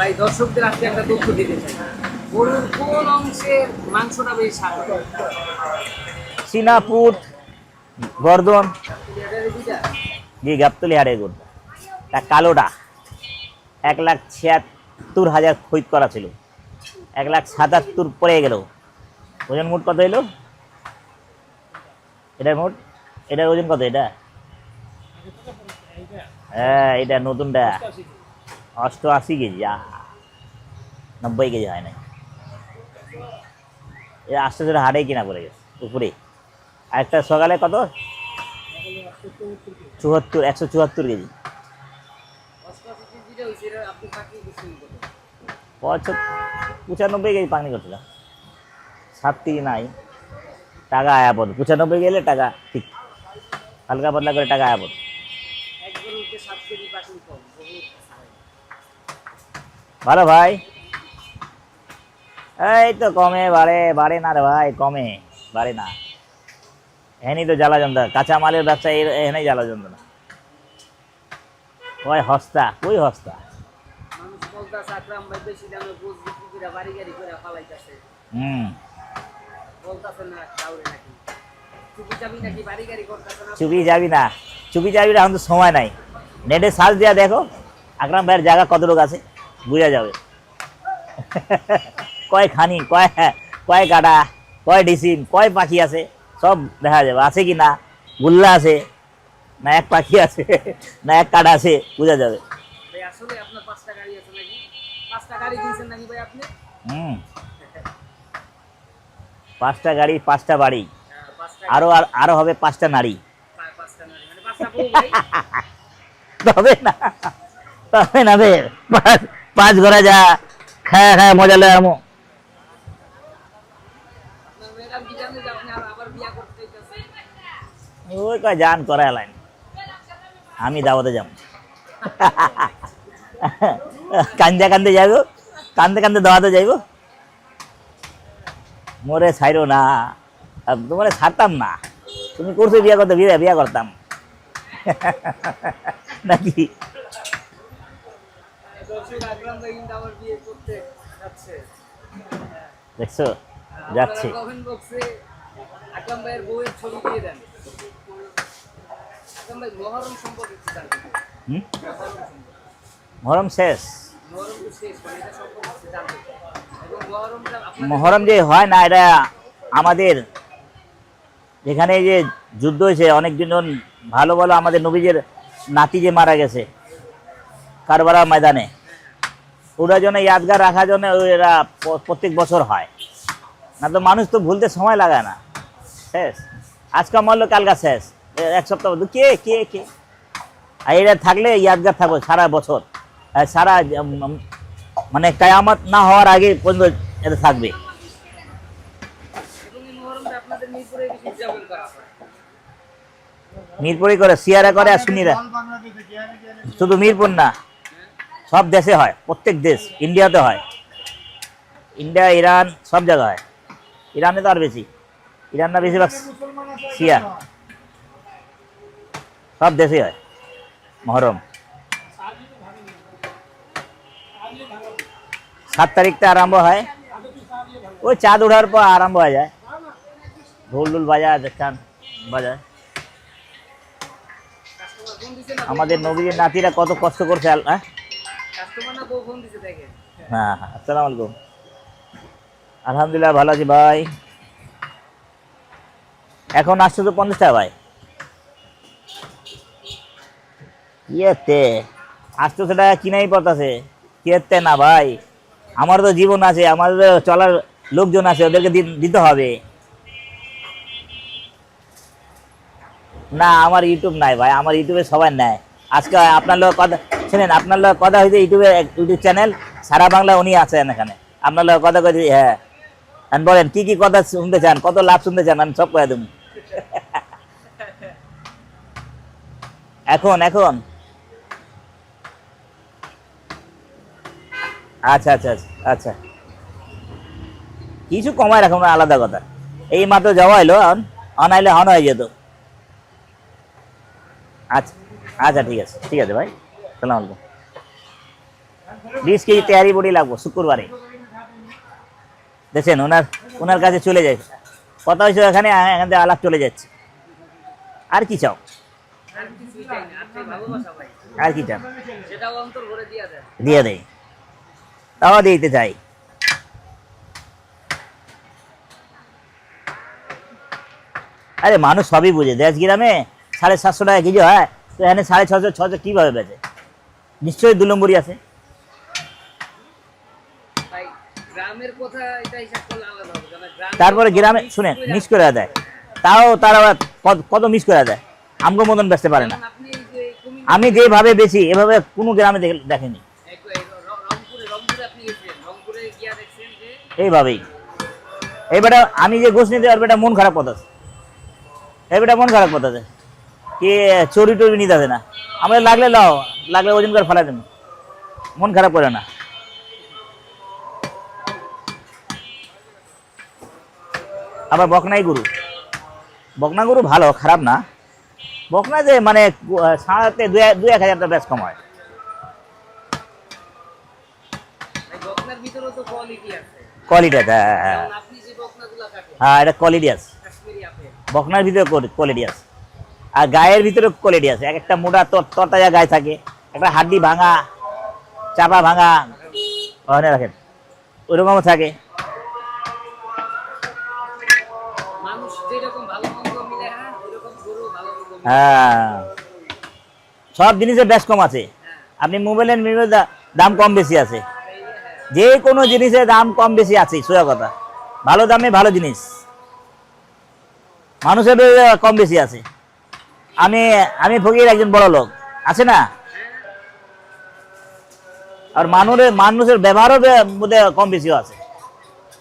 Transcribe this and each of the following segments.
ভাই দর্শকদের আজকে একটা তথ্য দিতে চাই, গরুর কোন অংশের মাংসটা বেশি স্বাদ? সিনাপুর গর্দন দুইটা জি গাবতলি হাড়ে গরু তা কালোটা 1,76,000 খরিদ করা ছিল, 1,77,000 পড়ে গেল। ওজন মোট কত এলো এটার মোট? এটার ওজন কত এটা? হ্যাঁ এটা নতুনটা 88 কেজি, 90 কেজি হয় নাই। এটা আস্তে আস্তে হাড়ে কিনা পড়ে গেছে উপরে। আরেকটা সকালে কত 174 কেজি। 95 কেজি পানি করছিলাম, 7 কেজি নাই। টাকা আয়া পড়ে 95 গেলে টাকা ঠিক হালকা পাতলা করে টাকা আয়া পড়ে। ভালো ভাই, এই তো কমে বাড়ে, বাড়ে না রে ভাই, কমে বাড়ে না। এখানেই তো জ্বালা যন্ত্রণা, কাঁচা মালের ব্যবসা এখানেই জ্বালা যন্ত্রণা। ওই হস্তা কই হস্তা। হুম চুপি যাবি না, চুপি যাবি না, এখন তো সময় নাই। নেটে সার্চ দিয়া দেখো আকরাম ভাইয়ের জায়গা কত লোক আছে, বুঝা যাবে। কয় খানি, কয় কাটা, কয় ডিসিম, কয় পাখি আছে সব দেখা যাবে। আছে কি না গুল্লা আছে না এক পাখি আছে না এক কাটা আছে, বোঝা যাবে। হুম 5টা গাড়ি 5টা বাড়ি, আরো আরো হবে 5টা নারী। তবে না, তবে না বে, 5 ঘোরা যা খায়া খায়া মজা লয় আমো। ওই কয় জান করা লাইন, আমি দাওয়াতে যাব। কান্দে কান্দে যাইব, কান্দে কান্দে দাওয়াতে যাইব। মোরে ছাইরো না, তোমার ছাড়তাম না। তুমি করছো বিয়া করতে, বিয়া করতাম নাকি? দেখছো যাচ্ছে। মহরম শেষ, মহরম যে হয় না, এটা আমাদের যেখানে যে যুদ্ধ হয়েছে অনেকজন ভালো ভালো আমাদের নবীজের নাতি যে মারা গেছে কারবালা ময়দানে, ওটার জন্য ইয়াদগার রাখার জন্য এরা প্রত্যেক বছর হয়। না তো মানুষ তো ভুলতে সময় লাগায় না। শেষ, আজকে মরলো কালকা শেষ, 1 সপ্তাহ কে কে কে। আর এটা থাকলে ইয়াদগার থাকবে সারা বছর, সারা মানে কায়ামত না হওয়ার আগে পর্যন্ত এটা থাকবে। মিরপুরে করে, সিয়ারা করে আর সুন্নিরা। শুধু মিরপুর না, সব দেশে হয়, প্রত্যেক দেশ। ইন্ডিয়াতে হয়, ইন্ডিয়া ইরান সব জায়গায় হয়। ইরানে তো আর বেশি, ইরান না বেশিরভাগ শিয়া, সব দেশে হয় মহরম। 7 তারিখটা আরম্ভ হয়, ওই চাঁদ ওঠার পর আরম্ভ হয়ে যায়। ঢোল ঢোল বাজায়, দেখেন বাজায়। আমাদের নবীর নাতিরা কত কষ্ট করছে। হ্যাঁ হ্যাঁ, আসসালামু আলাইকুম। আলহামদুলিল্লাহ ভালো আছি ভাই। এখন আসছে তো 50 টাকা ভাই। ইয়েতে 800 টাকা কিনাই পড়তেছে, কিয়েতে না ভাই। আমার তো জীবন আছে, আমার চলার লোকজন আছে, ওদেরকে দিতে হবে। না আমার ইউটিউব নাই ভাই, আমার ইউটিউবে সবাই নেয়। আজকে আপনার লোক কথা শুনেন, আপনার লোক কথা হয়েছে ইউটিউবে, ইউটিউব চ্যানেল সারা বাংলা উনি আছেন এখানে। আপনার লোক কথা কই, হ্যাঁ বলেন কি কি কথা শুনতে চান, কত লাভ শুনতে চান, আমি সব কয়ে দেব। এখন এখন আচ্ছা আচ্ছা আচ্ছা, কিছু কমায় রাখুন আলাদা কথা। এই মাত্র যাওয়া এলো, অনাইলে হন হয়ে যেত। আচ্ছা আচ্ছা ঠিক আছে, ঠিক আছে ভাই, সালাম আলাইকুম। 20 কেজি তেহারি বড়ি লাগবো শুক্রবারে। দেখছেন ওনার ওনার কাছে চলে যায়, কথা হয়েছে এখানে, এখান থেকে আলাপ চলে যাচ্ছে। আর কি চাও, আর কিছুই চাই না, আর চাই ভালোবাসা ভাই, আর কি চাও? সেটাও অন্তর ভরে দিয়া দেয়। দিয়ে দেয়, তাও দিতে চাই। আরে মানুষ সবই বুঝে, দেশ গ্রামে 750 টাকা কেজি হয়, তো এখানে 650 600 কিভাবে বেচে? নিশ্চয়ই 2 নম্বরই আছে। ভাই গ্রামের কথা এটা হিসাব করলে আলাদা হবে, কারণ গ্রামে তারপরে গ্রামে শুনেন মিস করে দেয়, তাও তারা আবার কত মিস করে দেয়, আমগো মতন বেচতে পারে না। যেমন আপনি যে কুমিল্লা, আমি যেভাবে বেশি এভাবে কোনো গ্রামে দেখেনি। রংপুরে আপনি গেছিলেন, রংপুরে গিয়া দেখছেন যে এইভাবেই এইবারে আমি যে গোছ নিতে পারবো, এটা মন খারাপ কথা আছে, এইবারটা মন খারাপ কথা আছে, কি চুরি টুরি নিতে আছে না, আমাদের লাগলে লাও, লাগলে ওজন করে ফেলা দেন, মন খারাপ করে না। আবার বকনাই গরু, বকনা গরু ভালো, খারাপ না। বকনা যে মানে সাড়াতে 2-1 হাজার টাকা বেশ কম হয়। ভাই বকনার ভিতরেও তো কোয়ালিটি আছে। কোয়ালিটি আছে, হ্যাঁ যেমন আপনি যে বকনাগুলো কাটেন, হ্যাঁ, এটা কোয়ালিটি আছে। কাশ্মীরি আপেল, বকনার ভিতরে কোয়ালিটি আছে, আর গায়ের ভিতরে কোয়ালিটি আছে। এক একটা মোটা তরতাজা গায়ে থাকে, একটা হাড্ডি ভাঙা, চাপা ভাঙা ওখানে রাখেন, ওইরকমও থাকে। মানুষ যেরকম ভালো মন্দ মিলে হ্যাঁ, ওইরকম গরু ভালো মন্দ মিলে। হ্যাঁ, সব জিনিসের বেশ কম আছে। আপনি মোবাইলের দাম কম বেশি আছে, যে কোনো জিনিসের দাম কম বেশি আছে, সোজা কথা। ভালো দামে ভালো জিনিস, মানুষের কম বেশি আছে। আমি আমি ফকির, একজন বড় লোক আছে না, আর মানুষের ব্যবহারও মধ্যে কম বেশিও আছে।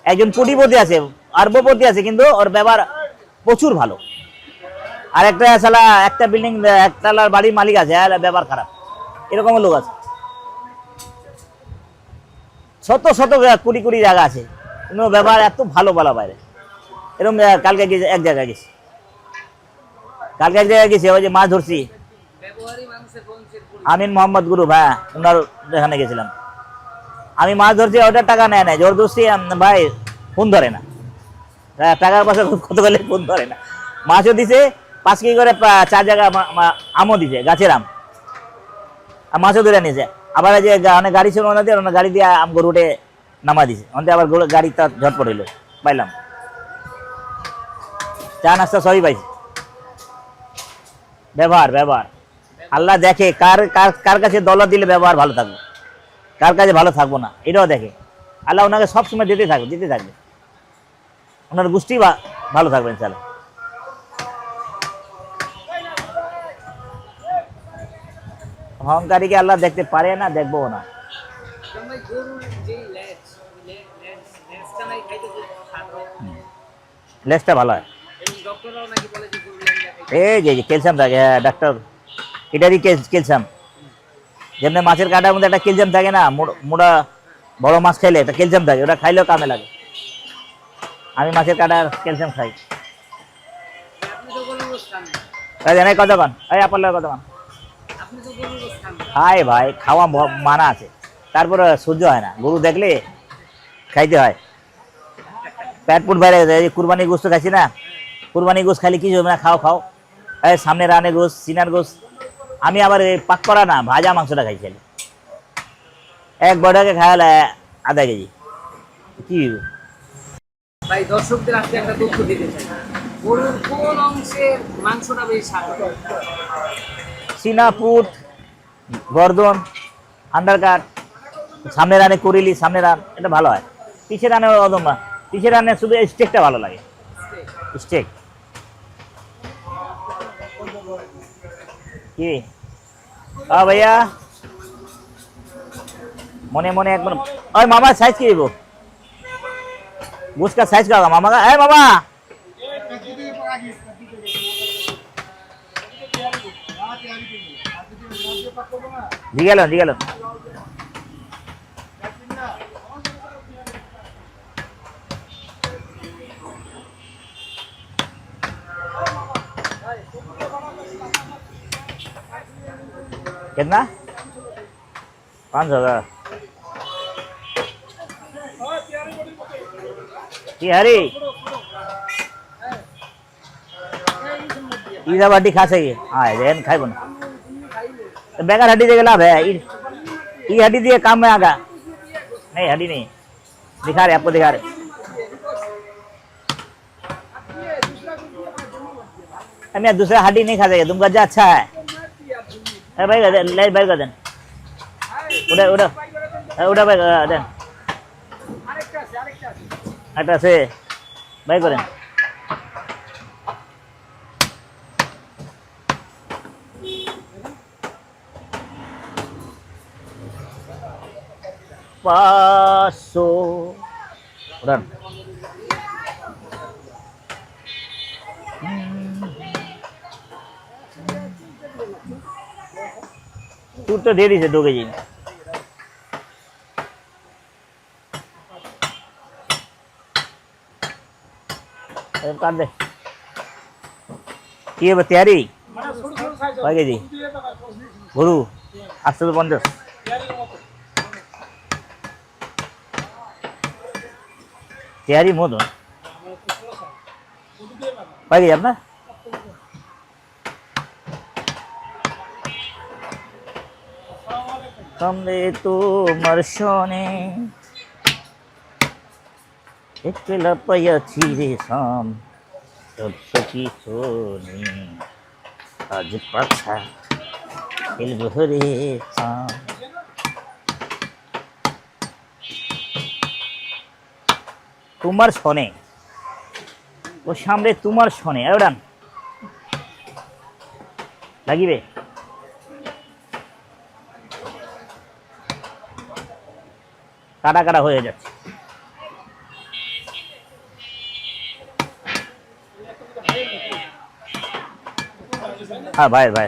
একজন কোটিপতি আছে, আরবপতি আছে, কিন্তু ওর ব্যবহার প্রচুর ভালো। আর একটা সালা একটা বিল্ডিং একতলার বাড়ির মালিক আছে, আর ব্যবহার খারাপ, এরকম লোক আছে। শত শত কোটি কোটি জায়গা আছে, কিন্তু ব্যবহার এত ভালো বলা বাইরে। এরকম কালকে এক জায়গায় গেছি, ওই যে মাছ ধরছি, ব্যবহারই মানুষের বংশের পরিচয়। আমিন মোহাম্মদ গুরু ভাই, ওনার এখানে গেছিলাম। আমি মাছ ধরছি, ওটার টাকা নেয় না, জোরদস্তি ভাই ফোন ধরে না, টাকার পয়সা কত গেলে ফোন ধরে না। মাছও দিছে 5 কেজি করে, 4 জায়গা আমও দিছে, গাছের আম, আর মাছও ধরে নিয়েছে। আবার যে অনেক গাড়ি ছিল ওনাদের, ওনার গাড়ি দিয়ে আম গরুটে নামা দিছে, ওনাদের আবার গাড়ি তার ঝটপট হইলো, পাইলাম। চা নাস্তা সবই পাইছি। ব্যবহার আল্লাহ দেখে কার কার কার কাছে দৌলত দিলে ব্যবহার ভালো থাকবে, কার কাছে ভালো থাকবো না, এটাও দেখে। আল্লাহ ওনাকে সবসময় দিতে থাকবে, ওনার গোষ্ঠী ভালো থাকবে ইনশাআল্লাহ। অহংকারীকে আল্লাহ দেখতে পারে না, দেখবো না। যেমন ভাই গরুর যে লেজটা নাই খাইতে খুব স্বাদ হয়, লেজটা ভালো হয়। এবং ডক্টররাও নাকি বলে যে গরুর লেজটা খাইতে। এই যে ক্যালসিয়াম থাকে, হ্যাঁ ডাক্তার, এটারই ক্যালসিয়াম। যেমনি মাছের কাঁটার মধ্যে একটা ক্যালসিয়াম থাকে না, মোটা বড় মাছ খাইলে একটা ক্যালসিয়াম থাকে, ওটা খাইলেও কামে লাগে। আমি মাছের কাঁটার ক্যালসিয়াম খাই। আপনি তো গরুর গোশত খান না, জানাই কতক্ষণ, এই আপনার কতক্ষণ আপনি তো গরুর গোশত খান না। খাই ভাই, খাওয়া মানা আছে, তারপরে সহ্য হয় না, গরু দেখলে খাইতে হয়, পেট পুট বাইরে যায়। কুরবানি গোস্ত খাইছি না, কুরবানি গোস্ত খাইলে কিছু হবে না, খাও। এই সামনে রানে গোস্ত, সিনার গোস্ত। আমি আবার এই পাক করা না, ভাজা মাংসটা খাইছি, এক বড়কে খাওয়ালে আধা কেজি। কি ভাই দর্শকদের আজকে একটা তথ্য দিতে চাই, গরুর কোন অংশের মাংসটা বেশি স্বাদ হয়? সিনা, পুট, গর্দন, আন্ডারকাট, সামনে রানে কুরিলি, সামনে রান, এটা ভালো হয়। পিছের রানে অদম, পিছের রানে শুধু স্টেকটা ভালো লাগে, স্টেক। কি ভাইয়া, মনে মনে একবার, ওই মামার সাইজ কি দিব, গোস্ত সাইজ কাকা মামা, এই মামা জি গেল कितना 500 का। तिहारी ई सब हड्डी खा सके हाँ जैन खाए बन बेकार हड्डी देके लाभ है ये हड्डी दिए काम में आगा नहीं हड्डी नहीं दिखा रहे आपको दिखा रहे मैं दूसरा हड्डी नहीं खा सके तुम गज्जा अच्छा है भाई ले भाई गदन उड़ा उड़ा उड़ा भाई गदन अच्छा से भाई करें पासो उड़न तू तो दे दी से 2 केजी काट दे ये तैयारी 5 केजी গরু 850 तैयारी মতো 5 কেজি আপনার সামনে তোমার শোনে একলা পাইয়াছি রে সাম সত্য কি শোনে আজ পাছা খেলব রে সাম তোমার শোনে ও সামনে তোমার শোনে এওড়ান লাগিবে কাটা কাটা হয়ে যাচ্ছে हाँ भाई भाई